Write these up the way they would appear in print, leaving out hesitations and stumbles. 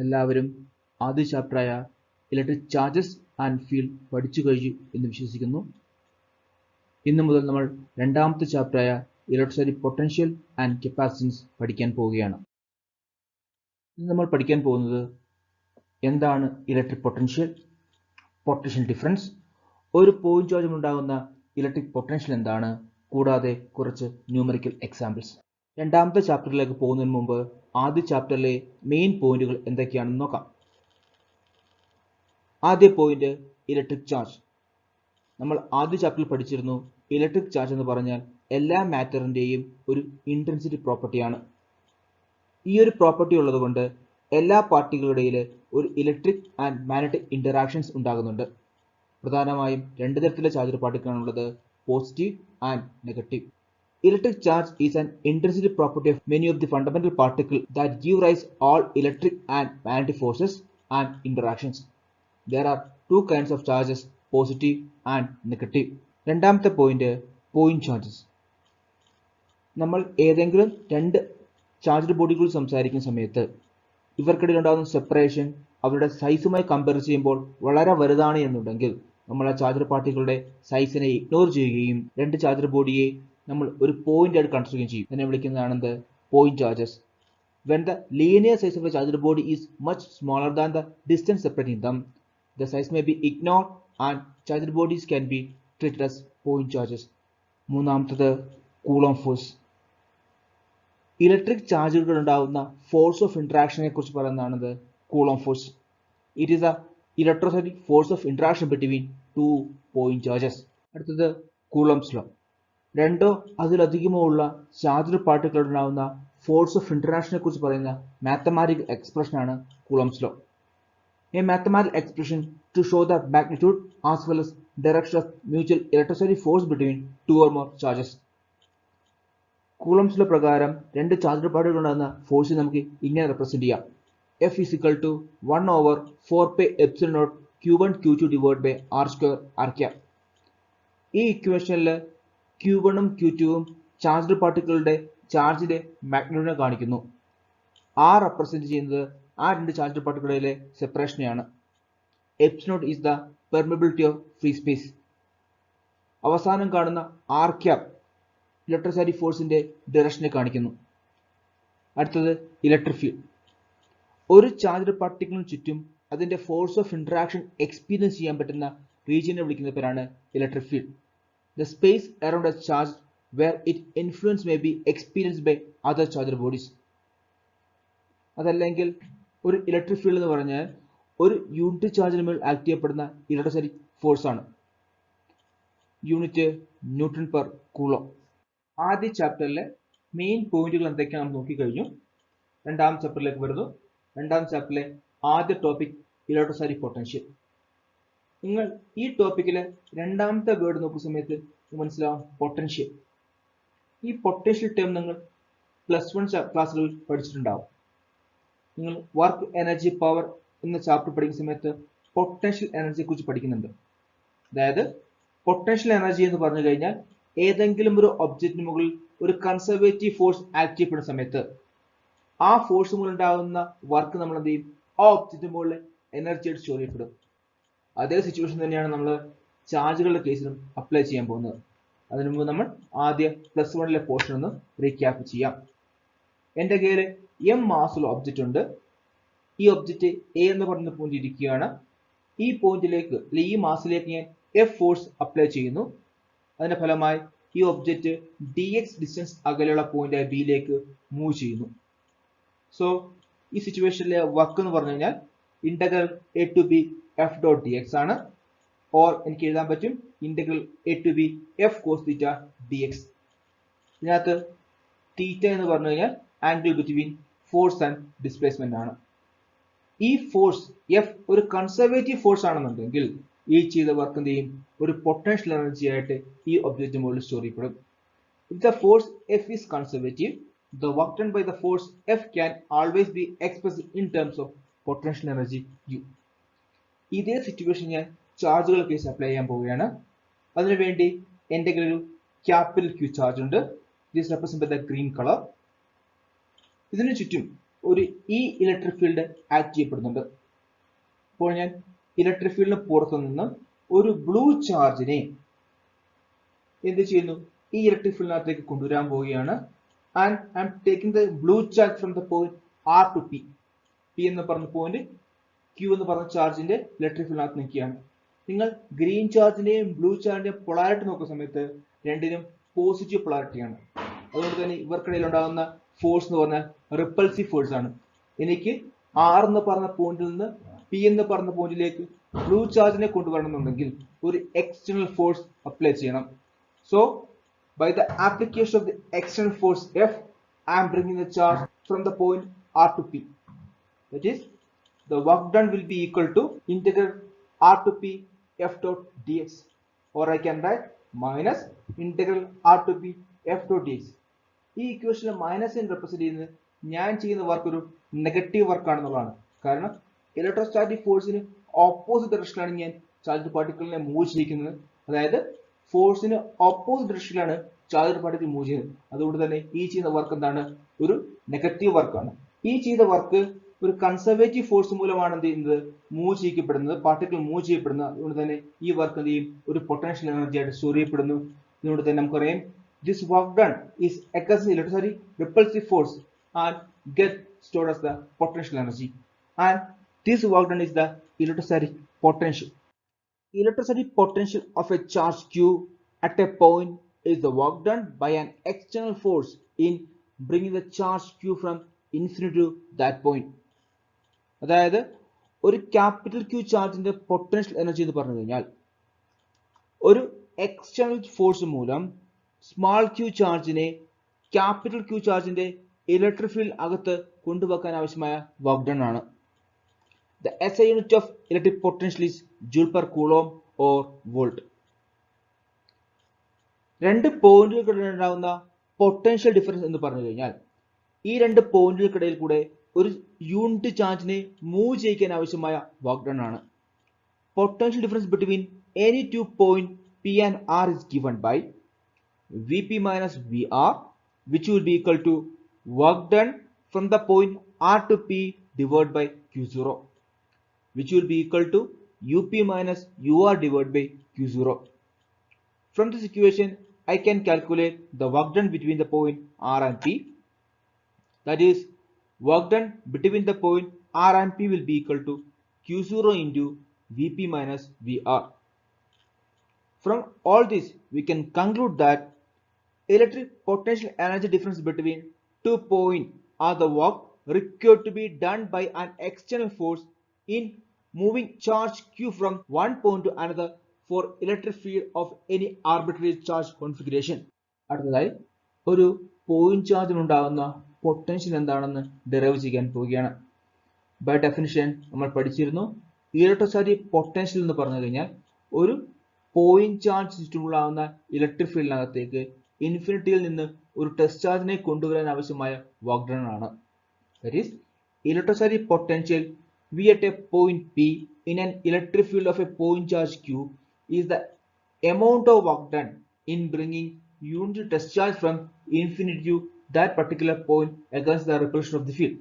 എല്ലാവരും ആദ്യ ചാപ്റ്ററായ electric charges and field പഠിച്ചു കഴിഞ്ഞു എന്ന് വിശ്വസിക്കുന്നു. ഇന്നു മുതൽ നമ്മൾ രണ്ടാമത്തെ ചാപ്റ്ററായ ഇലക്ട്രോസ്റ്റാറ്റിക് പൊട്ടൻഷ്യൽ ആൻഡ് കപ്പാസിറ്റൻസ് പഠിക്കാൻ പോവുകയാണ്. ഇന്ന് നമ്മൾ പഠിക്കാൻ പോകുന്നത് എന്താണ് ഇലക്ട്രിക് പൊട്ടൻഷ്യൽ, പൊട്ടൻഷ്യൽ ഡിഫറൻസ്, ഒരു പോയിന്റ് ചാർജിൽ ഉണ്ടാകുന്ന ഇലക്ട്രിക് പൊട്ടൻഷ്യൽ എന്താണ്, കൂടാതെ കുറച്ച് ന്യൂമറിക്കൽ എക്സാമ്പിൾസ്. രണ്ടാമത്തെ ചാപ്റ്ററിലേക്ക് പോകുന്നതിന് മുമ്പ് ആദ്യ ചാപ്റ്ററിലെ മെയിൻ പോയിന്റുകൾ എന്തൊക്കെയാണെന്ന് നോക്കാം. ആദ്യ പോയിന്റ് ഇലക്ട്രിക് ചാർജ്. നമ്മൾ ആദ്യ ചാപ്റ്ററിൽ പഠിച്ചിരുന്നു ഇലക്ട്രിക് ചാർജ് എന്ന് പറഞ്ഞാൽ എല്ലാ മാറ്ററിന്റെയും ഒരു ഇൻട്രിൻസിക് പ്രോപ്പർട്ടിയാണ്. ഈ ഒരു പ്രോപ്പർട്ടി ഉള്ളതുകൊണ്ട് എല്ലാ പാർട്ടികളുടെ ഇടയിൽ ഒരു ഇലക്ട്രിക് ആൻഡ് മാഗ്നറ്റിക് ഇന്ററാക്ഷൻസ് ഉണ്ടാകുന്നുണ്ട്. പ്രധാനമായും രണ്ട് തരത്തിലുള്ള ചാർജ് പാർട്ടികളാണുള്ളത്, positive and negative. Electric charge is an intrinsic property of many of the fundamental particles that give rise all electric and magnetic forces and interactions. There are two kinds of charges, positive and negative. രണ്ടാമത്തെ point charges. നമ്മൾ ഏതെങ്കിലും രണ്ട് charged ബോഡികൾ സംസാരിക്കുന്ന സമയത്ത് ഇവർക്കിടയിൽ ഉണ്ടാകുന്ന separation അവരുടെ സൈസുമായി compare ചെയ്യുമ്പോൾ വളരെ വലുതാണ് എന്നുണ്ടെങ്കിൽ നമ്മൾ ആ ചാർജർ പാർട്ടികളുടെ സൈസിനെ ഇഗ്നോർ ചെയ്യുകയും രണ്ട് ചാർജർ ബോഡിയെ നമ്മൾ ഒരു പോയിന്റ് ആയിട്ട് കൺസിഡർ ചെയ്യുകയും ചെയ്യും. അതിനെ വിളിക്കുന്നതാണ് point charges. When the linear size of a charged body is much smaller than the distance separating them, the size may be ignored and charged bodies can be treated as point charges. മൂന്നാമത്തത് Coulomb force. Electric ചാർജുകൾ ഉണ്ടാകുന്ന force of ഇന്ററാക്ഷനെ കുറിച്ച് പറയുന്നതാണ് Coulomb force. It is a electrostatic force of interaction between two point charges. അടുത്തത് Coulomb's law. രണ്ടോ അതിലധികമോ ഉള്ള ചാർജ്ഡ് പാർട്ടിക്കിൾ ഉണ്ടാകുന്ന ഫോഴ്സ് ഓഫ് ഇന്ററാക്ഷനെ കുറിച്ച് പറയുന്ന മാത്തമാറ്റിക്കൽ എക്സ്പ്രഷനാണ് Coulomb's law. A mathematical expression to show the magnitude as well as direction of mutual electrostatic force between two or more charges. Coulombs law പ്രകാരം രണ്ട് ചാർജ്ഡ് പാർട്ടിക്കിൾ ഉണ്ടാകുന്ന force നമുക്ക് ഇങ്ങനെ റെപ്രസെന്റ് ചെയ്യാം. F is equal to 1/4πε0 Q1 Q2 divided by R² r cap. ഈ ഇക്വേഷനിൽ Q1ഉം Q2ഉം charged പാർട്ടിക്കിളുടെ ചാർജിന്റെ മാഗ്നിറ്റ്യൂഡിനെ കാണിക്കുന്നു. R റെപ്രസെന്റ് ചെയ്യുന്നത് ആ രണ്ട് ചാർജ്ഡ് പാർട്ടിക്കിളിലെ സെപ്പറേഷനെയാണ്. Epsilon is the permeability of free space. അവസാനം കാണുന്ന ആർ ക്യാപ് ഇലക്ട്രോസ്റ്റാറ്റിക് ഫോഴ്സിന്റെ ഡയറക്ഷനെ കാണിക്കുന്നു. അടുത്തത് ഇലക്ട്രിക് ഫീൽഡ്. ഒരു ചാർജ്ഡ് പാർട്ടിക്കിളിന് ചുറ്റും അതിന്റെ ഫോഴ്സ് ഓഫ് ഇന്ററാക്ഷൻ എക്സ്പീരിയൻസ് ചെയ്യാൻ പറ്റുന്ന റീജിയനെ വിളിക്കുന്ന പേരാണ് electric field. The space around a charge where its influence may be experienced by other charged bodies. അതല്ലെങ്കിൽ ഒരു ഇലക്ട്രിക് ഫീൽഡ് എന്ന് പറഞ്ഞാൽ ഒരു യൂണിറ്റ് ചാർജിന് മേൽ ആക്ട് ചെയ്യപ്പെടുന്ന ഇലക്ട്രോസ്റ്റാറ്റിക് ഫോഴ്സ് ആണ്. Unit newton per coulomb. ആദ്യ ചാപ്റ്ററിലെ മെയിൻ പോയിന്റുകൾ എന്തൊക്കെയാണ് നമ്മൾ നോക്കിക്കഴിഞ്ഞു. രണ്ടാം ചാപ്റ്ററിലേക്ക് വരുന്നു. രണ്ടാം ചാപ്റ്ററിലെ ആദ്യ ടോപ്പിക് ഇലക്ട്രോസ്റ്റാറ്റിക് പൊട്ടൻഷ്യൽ. നിങ്ങൾ ഈ ടോപ്പിക്കിലെ രണ്ടാമത്തെ വേർഡ് നോക്കുന്ന സമയത്ത് മനസ്സിലാവും പൊട്ടൻഷ്യൽ. ഈ പൊട്ടൻഷ്യൽ ടേം നിങ്ങൾ +1 ക്ലാസ്സിൽ പഠിച്ചിട്ടുണ്ടാവും. നിങ്ങൾ വർക്ക് എനർജി പവർ എന്ന ചാപ്റ്റർ പഠിക്കുന്ന സമയത്ത് പൊട്ടൻഷ്യൽ എനർജിയെ കുറിച്ച് പഠിക്കുന്നുണ്ട്. അതായത് പൊട്ടൻഷ്യൽ എനർജി എന്ന് പറഞ്ഞു കഴിഞ്ഞാൽ ഏതെങ്കിലും ഒരു ഒബ്ജക്റ്റിന് മുകളിൽ ഒരു കൺസർവേറ്റീവ് ഫോഴ്സ് ആക്ട് ചെയ്യപ്പെടുന്ന സമയത്ത് ആ ഫോഴ്സ് മൂലം ഉണ്ടാകുന്ന വർക്ക് നമ്മൾ എന്ത് ചെയ്യും, ആ ഒബ്ജക്റ്റിന് മുകളിൽ എനർജിയായിട്ട് സ്റ്റോർ ചെയ്യപ്പെടും. അതേ സിറ്റുവേഷൻ തന്നെയാണ് നമ്മൾ ചാർജുകളുടെ കേസിലും അപ്ലൈ ചെയ്യാൻ പോകുന്നത്. അതിനു മുമ്പ് നമ്മൾ ആദ്യ +1 പോർഷൻ ഒന്ന് റീക്യാപ്പ് ചെയ്യാം. എൻ്റെ കയ്യിൽ m മാസുള്ള ഒബ്ജക്റ്റ് ഉണ്ട്. ഈ ഒബ്ജക്റ്റ് എ എന്ന് പറയുന്ന പോയിന്റ് ഇരിക്കുകയാണ്. ഈ പോയിന്റിലേക്ക് അല്ലെങ്കിൽ ഈ മാസിലേക്ക് ഞാൻ F ഫോഴ്സ് അപ്ലൈ ചെയ്യുന്നു. അതിന്റെ ഫലമായി ഈ ഒബ്ജക്റ്റ് dx ഡിസ്റ്റൻസ് അകലെയുള്ള പോയിന്റ് ബിയിലേക്ക് മൂവ് ചെയ്യുന്നു. സോ ഈ സിറ്റുവേഷനിലെ വർക്ക് എന്ന് പറഞ്ഞു കഴിഞ്ഞാൽ integral a to b f dot dx ആണ്. ഓർ എനിക്ക് എഴുതാൻ പറ്റും integral a to b f cos theta dx. ഇതിനകത്ത് തീറ്റ എന്ന് പറഞ്ഞു കഴിഞ്ഞാൽ angle between force and displacement ആണ്. ഈ ഫോഴ്സ് എഫ് ഒരു കൺസർവേറ്റീവ് ഫോഴ്സ് ആണെന്നുണ്ടെങ്കിൽ ഈ ചെയ്ത വർക്ക് എന്ത് ചെയ്യും, ഒരു പൊട്ടൻഷ്യൽ എനർജി ആയിട്ട് ഈ ഒബ്ജക്റ്റ് മുകളിൽ സ്റ്റോർ ചെയ്യപ്പെടും. If the force F is conservative, the work done by the force F can always be expressed in terms of potential energy U. ഇതേ സിറ്റുവേഷൻ ഞാൻ ചാർജുകൾ കേസ് അപ്ലൈ ചെയ്യാൻ പോവുകയാണ്. അതിനുവേണ്ടി എൻ്റെ ഒരു ക്യാപിറ്റൽ Q ചാർജ് ഉണ്ട്. This represent by the green colour. ഇതിനു ചുറ്റും ഒരു ഇലക്ട്രിക് ഫീൽഡ് ആക്ട് ചെയ്യപ്പെടുന്നുണ്ട്. ഇപ്പോൾ ഞാൻ ഇലക്ട്രിക് ഫീൽഡിന് പുറത്തു നിന്ന് ഒരു ബ്ലൂ ചാർജിനെ എന്ത് ചെയ്യുന്നു, ഈ ഇലക്ട്രിക് ഫീൽഡിനകത്തേക്ക് കൊണ്ടുവരാൻ പോവുകയാണ്. And I'm taking the blue charge from the point R to P. P എന്ന് പറഞ്ഞ പോയിന്റ് ക്യൂ എന്ന് പറഞ്ഞ ചാർജിന്റെ ഇലക്ട്രിക് ഫീൽഡിനകത്ത് നിൽക്കുകയാണ്. നിങ്ങൾ ഗ്രീൻ ചാർജിന്റെയും ബ്ലൂ ചാർജിന്റെയും പൊളാരിറ്റി നോക്കുന്ന സമയത്ത് രണ്ടിനും പോസിറ്റീവ് പൊളാരിറ്റിയാണ്. അതുകൊണ്ട് തന്നെ ഇവർക്കിടയിൽ ഉണ്ടാകുന്ന ഫോഴ്സ് എന്ന് പറഞ്ഞാൽ റിപ്പൾസീവ് ഫോഴ്സ് ആണ്. എനിക്ക് ആർ എന്ന് പറഞ്ഞ പോയിന്റിൽ നിന്ന് പി എന്ന് പറഞ്ഞ പോയിന്റിലേക്ക് ബ്ലൂ ചാർജിനെ കൊണ്ടുവരണമെന്നുണ്ടെങ്കിൽ ഒരു എക്സ്റ്റേണൽ ഫോഴ്സ് അപ്ലൈ ചെയ്യണം. So by the application of the external force F, I am bringing the charge from the point R to P. That is, the work done will be equal to integral R to P F dot dx, or I can write minus integral R to P F dot dx. ഈ ഇക്വേഷനിൽ minus represent ചെയ്യുന്നത് ഞാൻ ചെയ്യുന്ന work ഒരു negative work ആണെന്നുള്ളതാണ്. കാരണം electrostatic ഫോഴ്സിന് opposite ഡയറക്ഷനിലാണ് ഞാൻ charge പാർട്ടിക്കിളിനെ move ചെയ്യിക്കുന്നത്. അതായത് ഫോഴ്സിന് opposite ഡയറക്ഷനിലാണ് charge particle move ചെയ്യുന്നത്. അതുകൊണ്ട് തന്നെ ഈ ചെയ്യുന്ന വർക്ക് എന്താണ്, ഒരു നെഗറ്റീവ് വർക്കാണ്. ഈ ചെയ്ത വർക്ക് ഒരു കൺസർവേറ്റീവ് ഫോഴ്സ് മൂലമാണ് എന്ത് ചെയ്യുന്നത്, മൂവ് ചെയ്യിക്കപ്പെടുന്നത്, പാർട്ടിക്കിൾ മൂവ് ചെയ്യപ്പെടുന്നത്. അതുകൊണ്ട് തന്നെ ഈ വർക്ക് എന്ത് ചെയ്യും, ഒരു പൊട്ടൻഷ്യൽ എനർജി ആയിട്ട് സ്റ്റോർ ചെയ്യപ്പെടുന്നു. അതുകൊണ്ട് തന്നെ നമുക്കറിയാം this work done is against the electrostatic repulsive force and get stored as the potential energy, and this work done is the electrostatic potential. Electrostatic potential of a charge q at a point is the work done by an external force in bringing the charge q from infinity to that point. അതായത് ഒരു capital Q ചാർജിന്റെ potential energy എന്ന് പറഞ്ഞു കഴിഞ്ഞാൽ ഒരു external force മൂലം small Q ചാർജിനെ capital Q ചാർജിന്റെ ഇലക്ട്രിക് ഫീൽഡ് അകത്ത് കൊണ്ടുവെക്കാൻ ആവശ്യമായ വർക്ക് ഡൺ ആണ്. The SI unit of electric potential is joule per coulomb or volt. രണ്ട് പോയിന്റുകൾക്കിടയിൽ ഉണ്ടാകുന്ന പൊട്ടൻഷ്യൽ ഡിഫറൻസ് എന്ന് പറഞ്ഞു കഴിഞ്ഞാൽ ഈ രണ്ട് പോയിന്റുകൾക്കിടയിൽ കൂടെ ഒരു യൂണിറ്റ് ചാർജിനെ മൂവ് ചെയ്യിക്കാൻ ആവശ്യമായ വർക്ക് ഡൺ ആണ്. Potential difference between any two point P and R is given by Vp minus Vr, which will be equal to work done from the point R to P divided by Q0, which will be equal to Up minus Ur divided by Q0. From this equation, I can calculate the work done between the point R and P. That is, work done between the point R and P will be equal to Q0 into Vp minus Vr. From all this, we can conclude that electric potential energy difference between 2 points are the work required to be done by an external force in moving charge q from one point to another for electric field of any arbitrary charge configuration. അടുത്തതായി ഒരു point ചാർജിനുണ്ടാകുന്ന potential എന്താണെന്ന് derive ചെയ്യാൻ പോവുകയാണ്. By definition നമ്മൾ പഠിച്ചിരുന്നു, electrostatic potential എന്ന് പറഞ്ഞു കഴിഞ്ഞാൽ ഒരു പോയിന്റ് ചാർജ് ചുറ്റുമുള്ളാവുന്ന ഇലക്ട്രിക് ഫീൽഡിനകത്തേക്ക് ഇൻഫിനിറ്റിയിൽ നിന്ന് ഒരു ടെസ്റ്റ് ചാർജിനെ കൊണ്ടുവരാൻ ആവശ്യമായ വർക്ക് ഡൺ ആണ്. That is, electrostatic potential V at a point P in an electric field of a point charge Q is the amount of work done in bringing unit test charge from infinity to that particular point against the repulsion of the field.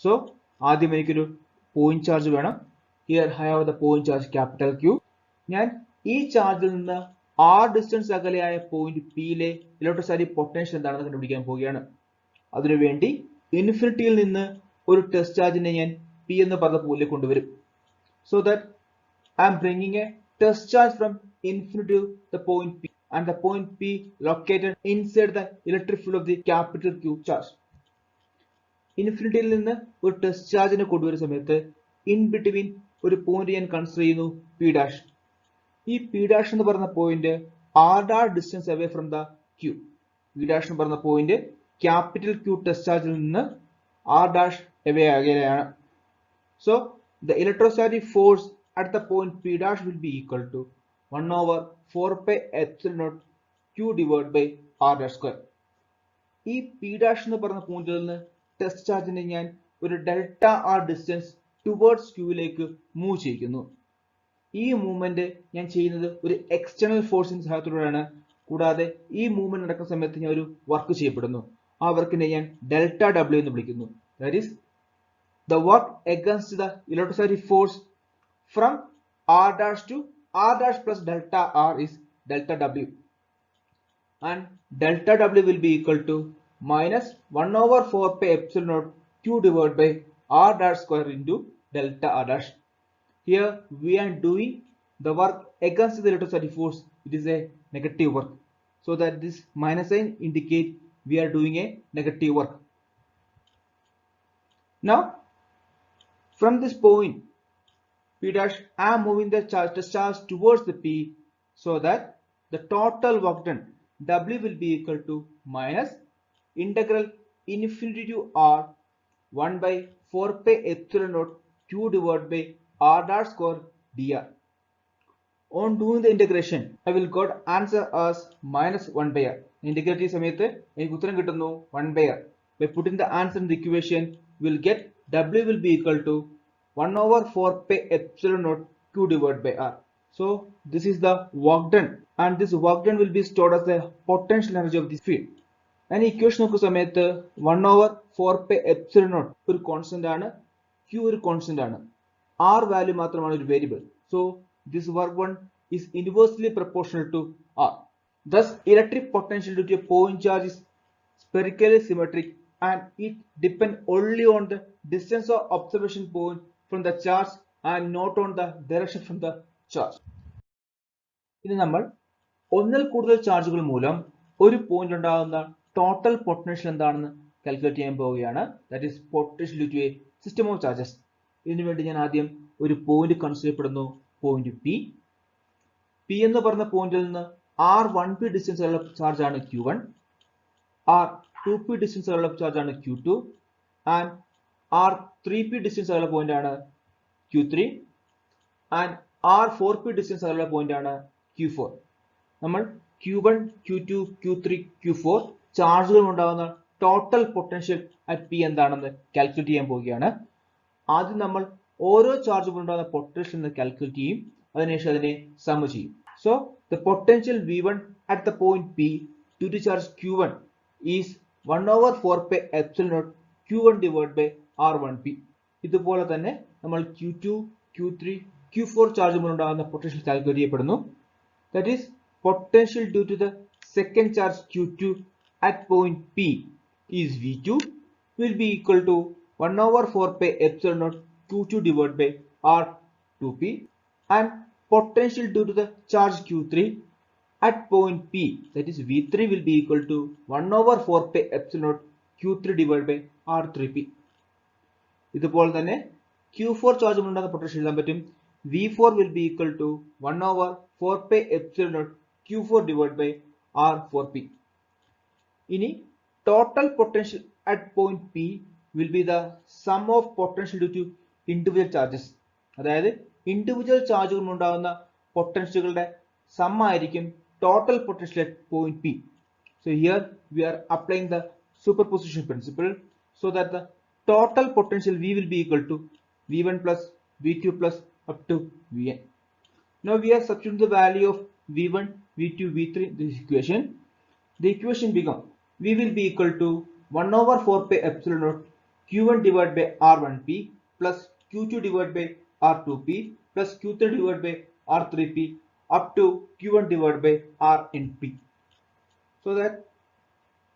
So, ആദ്യം എനിക്കൊരു point charge വേണം. Here I have the point charge capital Q. ഞാൻ ഈ ചാർജിൽ നിന്ന് R distance അകലെയായ point പിയിലെ electrostatic potential എന്താണെന്ന് കണ്ടുപിടിക്കാൻ പോവുകയാണ്. അതിനുവേണ്ടി ഇൻഫിനിറ്റിയിൽ നിന്ന് ഒരു ടെസ്റ്റ് ചാർജിനെ ഞാൻ പി എന്ന് പറഞ്ഞ പോയിന്റിലേക്ക് കൊണ്ടുവരും. So that I am bringing a test charge from infinity to the point P and the point P located inside the electric field of the capital Q charge. ഇൻഫിനിറ്റിയിൽ നിന്ന് ഒരു ടെസ്റ്റ് ചാർജിനെ കൊണ്ടുവരുന്ന സമയത്ത് ഇൻ ബിറ്റ്വീൻ ഒരു point ഞാൻ consider ചെയ്യുന്നു P dash. ഈ പി ഡാഷ് എന്ന് പറഞ്ഞ point R dash distance away from the Q. P dash എന്ന് പറഞ്ഞ പോയിന്റ് ക്യാപിറ്റൽ ക്യൂ ടെസ്റ്റ് ചാർജിൽ നിന്ന് ആർ ഡാഷ് അവേ അകലെയാണ്. So the electrostatic force at the point P dash will be equal to 1/4πε0 q divide by R dash square. ഈ P dash എന്ന് പറഞ്ഞ പോയിന്റിൽ നിന്ന് ടെസ്റ്റ് ചാർജിനെ ഞാൻ ഒരു ഡെൽറ്റ ആർ ഡിസ്റ്റൻസ് ടുവേർഡ്സ് ക്യൂവിലേക്ക് മൂവ് ചെയ്യിക്കുന്നു. ഈ മൂവ്മെന്റ് ഞാൻ ചെയ്യുന്നത് ഒരു എക്സ്റ്റേണൽ ഫോഴ്സിന്റെ സഹായത്തോടെയാണ്. കൂടാതെ ഈ മൂവ്മെന്റ് നടക്കുന്ന സമയത്ത് ഞാൻ ഒരു വർക്ക് ചെയ്യപ്പെടുന്നു. ആ വർക്കിനെ ഞാൻ ഡെൽറ്റ ഡബ്ല്യു എന്ന് വിളിക്കുന്നു. That is, the work against the electrostatic force from r dash to r dash plus delta r is delta w, and delta w will be equal to minus 1 over 4 pi epsilon naught q divided by r dash square into delta r dash. Here we are doing the work against the electrostatic force. It is a negative work, so that this minus sign indicate we are doing a negative work. Now from this point P dash, I am moving the charge towards the P, so that the total work done W will be equal to minus integral infinity to R 1 by 4 pi epsilon naught Q divided by R dash square dr. On doing the integration, I will got answer as minus 1 by R. Integrate സമയത്ത് എനിക്ക് ഉത്തരം കിട്ടുന്നു 1 by R. By putting the answer in the equation, we will get W will be equal to 1 over 4 pi epsilon naught Q divided by R. So this is the work done, and this work done will be stored as the potential energy of this field. And equation നോക്കുന്ന സമയത്ത് 1 over 4 pi epsilon naught ഒരു constant ആണ്, Q ഒരു constant ആണ്, R value മാത്രമാണ് ഒരു variable. So this work done is inversely proportional to R. Thus electric potential due to a point charge is spherically symmetric, and it depends only on the distance of observation point from the charge and not on the direction from the charge. ഇനി നമ്മൾ ഒന്നിൽ കൂടുതൽ ചാർജുകൾ മൂലം ഒരു point ഉണ്ടാകുന്ന total potential എന്താണെന്ന് calculate ചെയ്യാൻ പോവുകയാണ്. That is potential due to a system of charges. ഇതിനു വേണ്ടി ഞാൻ ആദ്യം ഒരു പോയിന്റ് കൺസിഡർ ചെയ്യപ്പെടുന്നു, പോയിന്റ് പി. പി എന്ന് പറഞ്ഞ പോയിന്റിൽ നിന്ന് R1p ഡിസ്റ്റൻസ് ഉള്ള ചാർജ് ആണ് Q1, R2p ഡിസ്റ്റൻസ് ഉള്ള ചാർജ് ആണ് Q2, ആൻഡ് R3p ഡിസ്റ്റൻസ് ഉള്ള പോയിന്റ് ആണ് Q3, ആൻഡ് R4p ഡിസ്റ്റൻസ് ഉള്ള പോയിന്റ് ആണ് Q4. നമ്മൾ Q1, Q2, Q3, Q4 ചാർജുകൾ ഉണ്ടാകുന്ന ടോട്ടൽ പൊട്ടൻഷ്യൽ അറ്റ് P എന്താണെന്ന് കാൽക്കുലേറ്റ് ചെയ്യാൻ പോവുകയാണ്. ആദ്യം നമ്മൾ ഓരോ ചാർജുകൾ ഉണ്ടാകുന്ന പൊട്ടൻഷ്യൽ കാൽക്കുലേറ്റ് ചെയ്യും, അതിനുശേഷം അതിനെ സം ചെയ്യും. So the potential V1 at the point P due to charge Q1 is 1 over 4 pi epsilon naught Q1 divided by R1p. ഇതുപോലെ തന്നെ നമ്മൾ Q2, Q3, Q4 ചാർജുകൾ ഉണ്ടാകുന്ന പൊട്ടൻഷ്യൽ കാൽക്കുലേറ്റ് ചെയ്യപ്പെടുന്നു. That is, potential due to the second charge Q2 at point P is V2 will be equal to 1 over 4 pi epsilon naught Q2 divided by R2p, and potential due to the charge Q3 at point P, that is V3 will be equal to 1 over 4 pi epsilon naught Q3 divided by R3p. ഇതുപോലെ തന്നെ Q4 charge ഉണ്ടാകുന്ന potential എഴുതാൻ പറ്റും. V4 will be equal to 1 over 4 pi epsilon naught Q4 divided by R4p. ഇനി total potential at point P will be the sum of potential due to individual charges. അതായത് individual ചാർജുകൾ ഉണ്ടാകുന്ന പൊട്ടൻഷ്യലുകളുടെ some ആയിരിക്കും total potential at point P. So here we R applying the superposition principle, so that the total potential V will be equal to V1 plus V2 plus up to Vn. Now we are substituting the value of V1, V2, V3 in this equation. The equation become V will be equal to 1 over 4 pi epsilon naught Q1 divided by R1p plus Q2 divided by R2p plus Q3 divided by R3p up to Q1 divided by Rnp. So that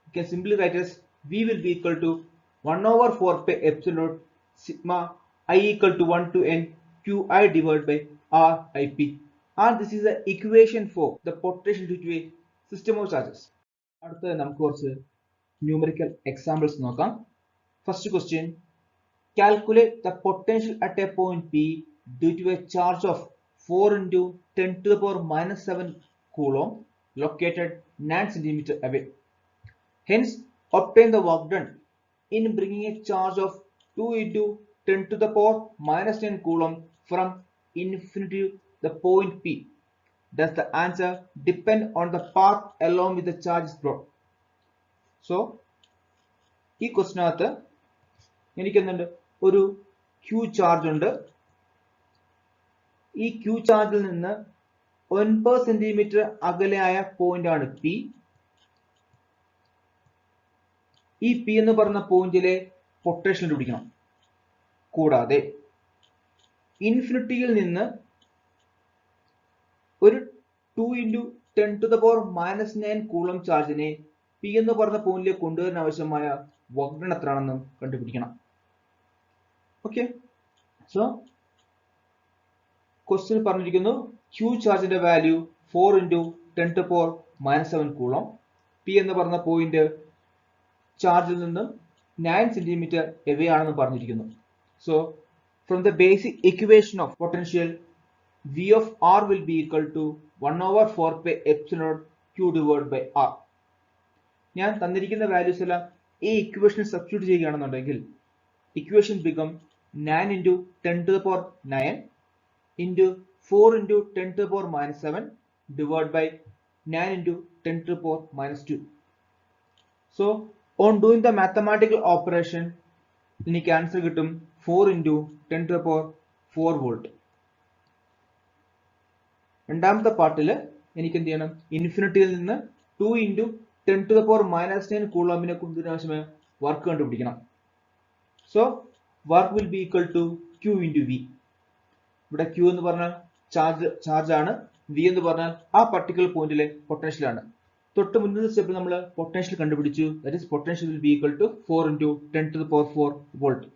you can simply write as V will be equal to 1 over 4 pi epsilon naught sigma I equal to 1 to n Qi divided by Rip. And this is the equation for the potential due to a system of charges. അടുത്ത നമുക്ക് കുറച്ച് numerical examples നോക്കാം. First question, calculate the potential at a point P due to a charge of 4 into 10 to the power minus 7 coulomb located 9 centimeter away. Hence, obtain the work done in bringing a charge of 2 into 10 to the power minus 10 coulomb from infinity to the point P. Does the answer depend on the path along with the charge is brought? So, ഈ ക്വസ്റ്റിനകത്ത് എനിക്കെന്തുണ്ട്, ഒരു Q charge ഉണ്ട്. ഈ Q ചാർജിൽ നിന്ന് 9 centimetre അകലെയായ point ആണ് P. ഈ P എന്ന് പറഞ്ഞ പോയിന്റിലെ പൊട്ടൻഷ്യൽ കണ്ടുപിടിക്കണം. കൂടാതെ ഇൻഫിനിറ്റിയിൽ നിന്ന് ഒരു 2 × 10⁻⁻9 കൂളം ചാർജിനെ പി എന്ന് പറഞ്ഞ പോയിന്റിലേക്ക് കൊണ്ടുവരാൻ ആവശ്യമായ വർക്ക് ഡൺ എത്രയാണെന്നും കണ്ടുപിടിക്കണം. ഓക്കെ, സോ ക്വസ്റ്റ്യൻ പറഞ്ഞിരിക്കുന്നു ക്യൂ ചാർജിന്റെ വാല്യൂ 4 × 10⁻⁻7 കൂളം. പി എന്ന് പറഞ്ഞ പോയിന്റ് ചാർജിൽ നിന്നും 9 സെന്റിമീറ്റർ എവേ ആണെന്ന് പറഞ്ഞിരിക്കുന്നു. So from the basic equation of potential V of R will be equal to 1/4π∁ Q divided by R. ഞാൻ തന്നിരിക്കുന്ന വാല്യൂസ് എല്ലാം ഈ ഇക്വേഷനിൽ സബ്സ്റ്റിറ്റ്യൂട്ട് ചെയ്യുകയാണെന്നുണ്ടെങ്കിൽ equation become 9 × 10⁻9 into 4 × 10⁻7 divided by 9 × 10⁻2. So on doing the mathematical operation എനിക്ക് answer കിട്ടും 4 × 10⁻4 volt. രണ്ടാമത്തെ പാർട്ടിൽ എനിക്ക് എന്ത് ചെയ്യണം, ഇൻഫിനിറ്റിയിൽ നിന്ന് 2 × 10⁻⁻9 കൂളോമിനെ കൊണ്ടുവരാൻ ആവശ്യമായ വർക്ക് കണ്ടുപിടിക്കണം. So work will be equal to Q × V. ഇവിടെ Q എന്ന് പറഞ്ഞാൽ ചാർജ് ആണ്, V എന്ന് പറഞ്ഞാൽ ആ പർട്ടിക്കുലർ പോയിന്റിലെ പൊട്ടൻഷ്യൽ ആണ്. തൊട്ട് മുന്നത്തെ സ്റ്റെപ്പിൽ നമ്മൾ പൊട്ടൻഷ്യൽ കണ്ടുപിടിച്ചു. That is potential will be equal to 4 × 10⁻4 volt.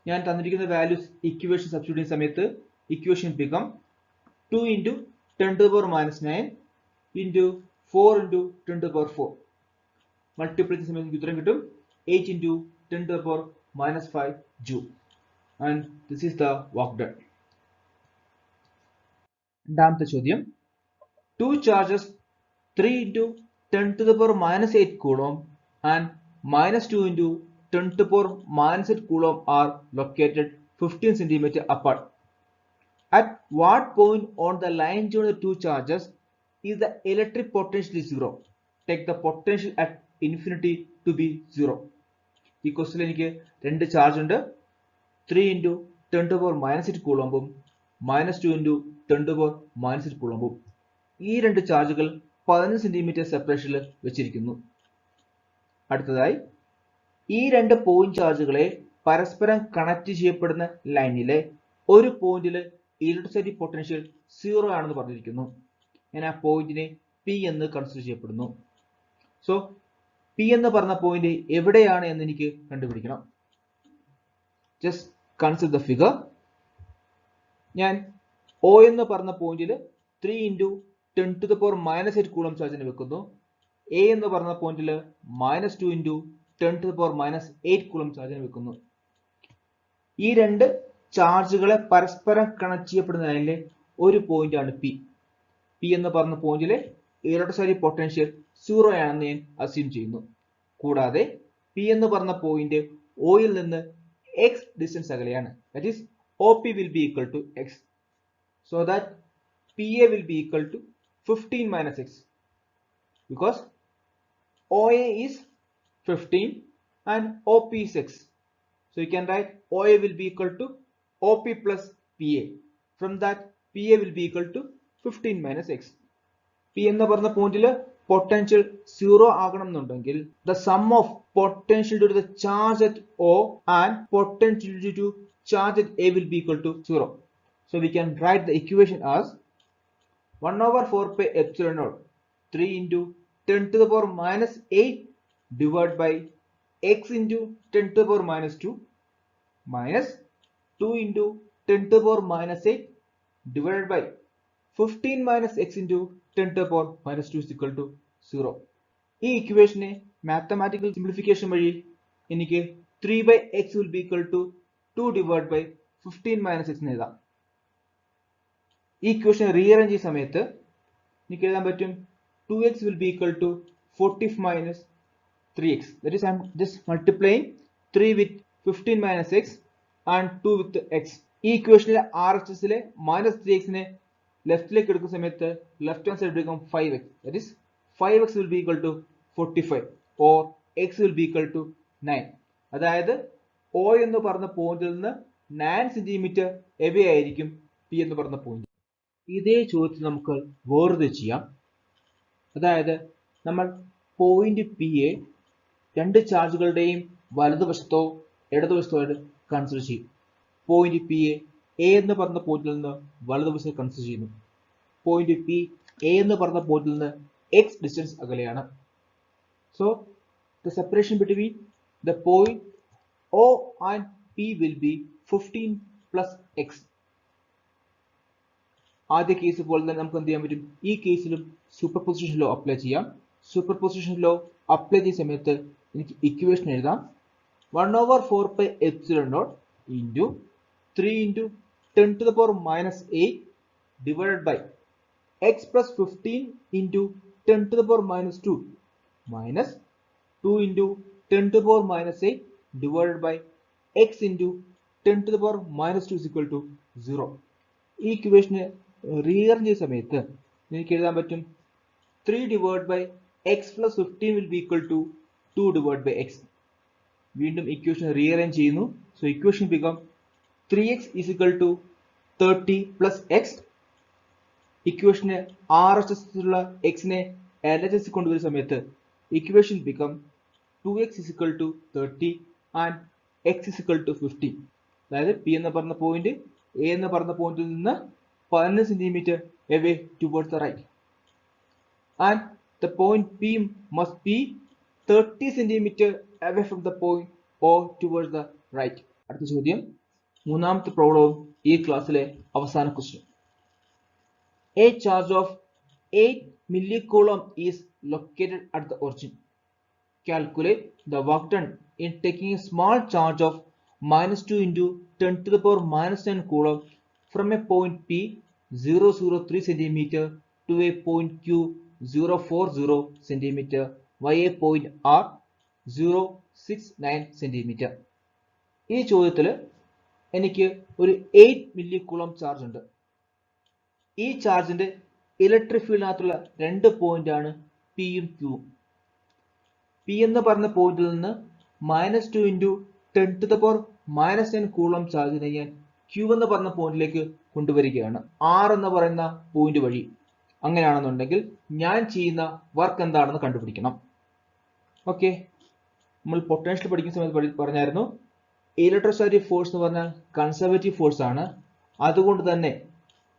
ഞാൻ തന്നിരിക്കുന്ന വാല്യൂസ് ഇക്വേഷൻ സബ്സ്റ്റിറ്റ്യൂട്ട് ചെയ്യുന്ന സമയത്ത് ഇക്വേഷൻ ബിക്കം 2 × 10⁻9 into 4 × 10⁻4. മൾട്ടിപ്ലൈ ചെയ്യുന്ന സമയത്ത് ഉത്തരം കിട്ടും 8 × 10⁻5 joule. And this is the work done. രണ്ടാമത്തെ ചോദ്യം, 2 charges 3 × 10⁻8 coulomb and -2 × 10⁻8 coulomb are located 15 cm apart. At what point on the line join the two charges is the electric potential is 0? Take the potential at infinity to be 0. ഈ ക്വസ്റ്റ്യനിൽ എനിക്ക് രണ്ട് charge ഉണ്ട്, 3 × 10⁻8 കൂളോമ്പും -2 × 10⁻8 കൂളോമ്പും. ഈ രണ്ട് ചാർജുകൾ 15 centimetre സെപ്പറേഷനിൽ വെച്ചിരിക്കുന്നു. അടുത്തതായി ഈ രണ്ട് പോയിന്റ് ചാർജുകളെ പരസ്പരം കണക്ട് ചെയ്യപ്പെടുന്ന ലൈനിലെ ഒരു പോയിന്റിൽ ഇലക്ട്രിസിറ്റി പൊട്ടൻഷ്യൽ 0 ആണെന്ന് പറഞ്ഞിരിക്കുന്നു. ഞാൻ ആ പോയിന്റിനെ P എന്ന് കൺസിഡർ ചെയ്യപ്പെടുന്നു. സോ P എന്ന് പറഞ്ഞ പോയിന്റ് എവിടെയാണ് എന്ന് എനിക്ക് കണ്ടുപിടിക്കണം. Just consider the figure. ഞാൻ O എന്ന് പറഞ്ഞ പോയിന്റിൽ 3 × 10⁻8 കൂളം ചാർജിനെ വെക്കുന്നു. A എന്ന് പറഞ്ഞ പോയിന്റിൽ -2 × 10⁻8 കൂളം ചാർജിനെ വെക്കുന്നു. ഈ രണ്ട് ചാർജുകളെ പരസ്പരം കണക്ട് ചെയ്യപ്പെടുന്ന ലൈനിലെ ഒരു പോയിന്റ് ആണ് P. P എന്ന് പറഞ്ഞ പോയിന്റിലെ ഇലക്ട്രിസിറ്റി പൊട്ടൻഷ്യൽ 0 ആണെന്ന് ഞാൻ അസ്യൂം ചെയ്യുന്നു. കൂടാതെ P എന്ന് പറഞ്ഞ പോയിന്റ് O യിൽ നിന്ന് x ഡിസ്റ്റൻസ് അകലെയാണ്. That is OP will be equal to x. So that PA will be equal to 15 - x. Because OA is 15 and OP is x. So you can write OA will be equal to OP plus PA. From that PA will be equal to 15 - x. P എന്ന് പറഞ്ഞ പോയിന്റിൽ potential 0 ആകണം എന്നുണ്ടെങ്കിൽ the sum of potential due to the charge at O and potential due to charge at A will be equal to 0. So we can write the equation as 1/4π∁0 3 × 10⁻8 divided by x × 10⁻2 minus 2 × 10⁻8 divided by 15 - x × 10⁻2 is equal to 0. ഈ ഇക്വേഷനെ mathematical simplification വഴി എനിക്ക് 3/x will be equal to 2 divided by 15 - x എന്ന് എഴുതാം. ഈ equation rearrange ചെയ്യുന്ന സമയത്ത് എനിക്ക് എഴുതാൻ പറ്റും 2x will be equal to 40 - 3x. That is, I am just multiplying 3 with 15 - x and 2 with x. ഈ ഇക്വേഷനിലെ RHSലെ -3x നെ ലെഫ്റ്റിലേക്ക് എടുക്കുന്ന സമയത്ത് ലെഫ്റ്റ് ഹാൻഡ് സൈഡ് എടുക്കും 5x. That is 5x will be equal to 45 or x will be equal to 9. അതായത് O എന്ന് പറഞ്ഞ പോയിന്റിൽ നിന്ന് 9 സെന്റിമീറ്റർ എവേ ആയിരിക്കും P എന്ന് പറഞ്ഞ പോയിന്റ്. ഇതേ ചോദ്യത്തിൽ നമുക്ക് വേർതിരിച്ച് ചെയ്യാം. അതായത് നമ്മൾ പോയിന്റ് P യെ രണ്ട് ചാർജുകളുടെയും വലതുവശത്തോ ഇടതുവശത്തായിട്ട് കൺസിഡർ ചെയ്യും. പോയിന്റ് പി എ എന്ന് പറഞ്ഞ പോയിന്റിൽ നിന്ന് വലതുവശത്ത് കൺസിഡർ ചെയ്യുന്നു. പോയിന്റ് പി എ എന്ന് പറഞ്ഞ പോയിന്റിൽ നിന്ന് എക്സ് ഡിസ്റ്റൻസ് അകലെയാണ്. So the separation between the point O and P will be 15 plus x. ആദ്യ കേസ് പോലെ തന്നെ നമുക്ക് എന്ത് ചെയ്യാൻ പറ്റും? ഈ കേസിലും സൂപ്പർപൊസിഷൻ ലോ അപ്ലൈ ചെയ്യാം. സൂപ്പർപൊസിഷൻ ലോ അപ്ലൈ ചെയ്യുന്ന സമയത്ത് എനിക്ക് ഇക്വേഷൻ എഴുതാം. 1/4 pi epsilon naught into 3 into 10 to the power minus 8 divided by x plus 15 into 10 to the power minus 2 minus 2 into 10 to the power minus 8 divided by x into 10 to the power minus 2 is equal to 0. ഈ ഇക്വേഷന് rearrange ചെയ്യുന്ന സമയത്ത് എനിക്ക് എഴുതാൻ പറ്റും 3 divided by x plus 15 will be equal to 2 divided by x. വീണ്ടും equation rearrange ചെയ്യുന്നു. So equation become 3x is equal to 30 plus x. ഇക്വേഷന് RHS-ലുള്ള x-നെ LHS കൊണ്ടുവരുന്ന സമയത്ത് equation become 2x is equal to 30 and x is equal to 15. അതായത് P എന്ന് പറഞ്ഞ point A എന്ന് പറഞ്ഞ പോയിന്റിൽ നിന്ന് 15 centimetre away towards the right, and the point P must be 30 centimeter away from the point O towards the right. അടുത്ത ചോദ്യം, മൂന്നാമത്തെ പ്രോബ്ലവും ഈ ക്ലാസ്സിലെ അവസാന question. A charge of 8 millicoulomb is located at the origin. Calculate the work done in taking a small charge of -2 into 10 to the power minus 10 coulomb from a point P 003 centimeter to a point Q 040 centimeter by a point R 069 centimeter. ഈ ചോദ്യത്തിൽ എനിക്ക് ഒരു 8 millicoulomb charge ഉണ്ട്. ഈ ചാർജിന്റെ electric ഫീൽഡിനകത്തുള്ള രണ്ട് point ആണ് പിയും ക്യൂവും. പി എന്ന് പറഞ്ഞ പോയിന്റിൽ നിന്ന് -2 into 10 to the power minus 10 coulomb ചാർജിനെ ഞാൻ ക്യൂ എന്ന് പറഞ്ഞ പോയിന്റിലേക്ക് കൊണ്ടുവരികയാണ് ആർ എന്ന് പറയുന്ന പോയിന്റ് വഴി. അങ്ങനെയാണെന്നുണ്ടെങ്കിൽ ഞാൻ ചെയ്യുന്ന വർക്ക് എന്താണെന്ന് കണ്ടുപിടിക്കണം. ഓക്കെ, നമ്മൾ പൊട്ടൻഷ്യൽ പഠിക്കുന്ന സമയത്ത് പറഞ്ഞായിരുന്നു ഇലക്ട്രോസ്റ്റാറ്റിക് ഫോഴ്സ് എന്ന് പറഞ്ഞാൽ കൺസർവേറ്റീവ് ഫോഴ്സ് ആണ്. അതുകൊണ്ട് തന്നെ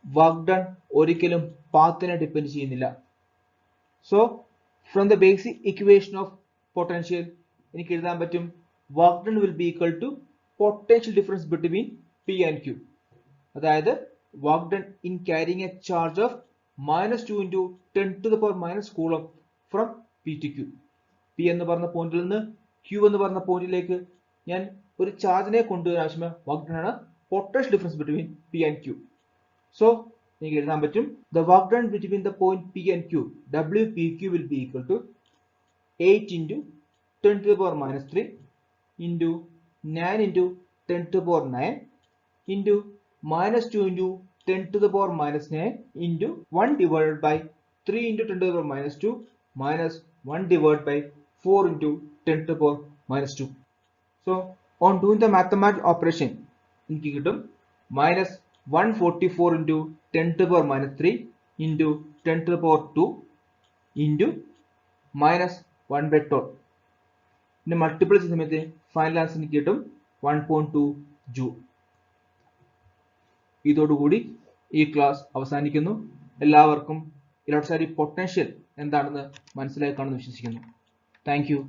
വർക്ക് ഡൺ ഒരിക്കലും പാത്തിനെ ഡിപ്പെൻഡ് ചെയ്യുന്നില്ല. So from the basic equation of potential എനിക്ക് എഴുതാൻ പറ്റും work done will be equal to potential difference between P and Q. അതായത് work done in carrying a charge of -2 into 10 to the power minus coulomb from P to Q. പി എന്ന് പറഞ്ഞ പോയിന്റിൽ നിന്ന് Q എന്ന് പറഞ്ഞ പോയിന്റിലേക്ക് ഞാൻ ഒരു ചാർജിനെ കൊണ്ടുവരാൻ ആവശ്യമായ വർക്ക് ഡൺ ആണ് potential difference between P and Q. So എനിക്ക് എഴുതാൻ പറ്റും the work done between the point P and Q WPQ will be equal to 8 into 10 to the power minus 3 into 9 into 10 to the power 9 into -2 into 10 to the power minus 9 into 1 divided by 3 into 10 to the power minus 2 minus 1 divided by 4 into 10 to the power minus 2. So on doing the mathematical operation എനിക്ക് കിട്ടും -144 into 10 to the power minus 3 into 10 to the power 2 into -1/12. പിന്നെ multiple ചെയ്യുന്ന സമയത്ത് final answer എനിക്ക് കിട്ടും 1.2 joule. ഇതോടുകൂടി ഈ class അവസാനിക്കുന്നു. എല്ലാവർക്കും ഇലക്ട്രോസ്റ്റാറ്റിക് പൊട്ടൻഷ്യൽ എന്താണെന്ന് മനസ്സിലായി കാണുമെന്ന് വിശ്വസിക്കുന്നു. Thank you.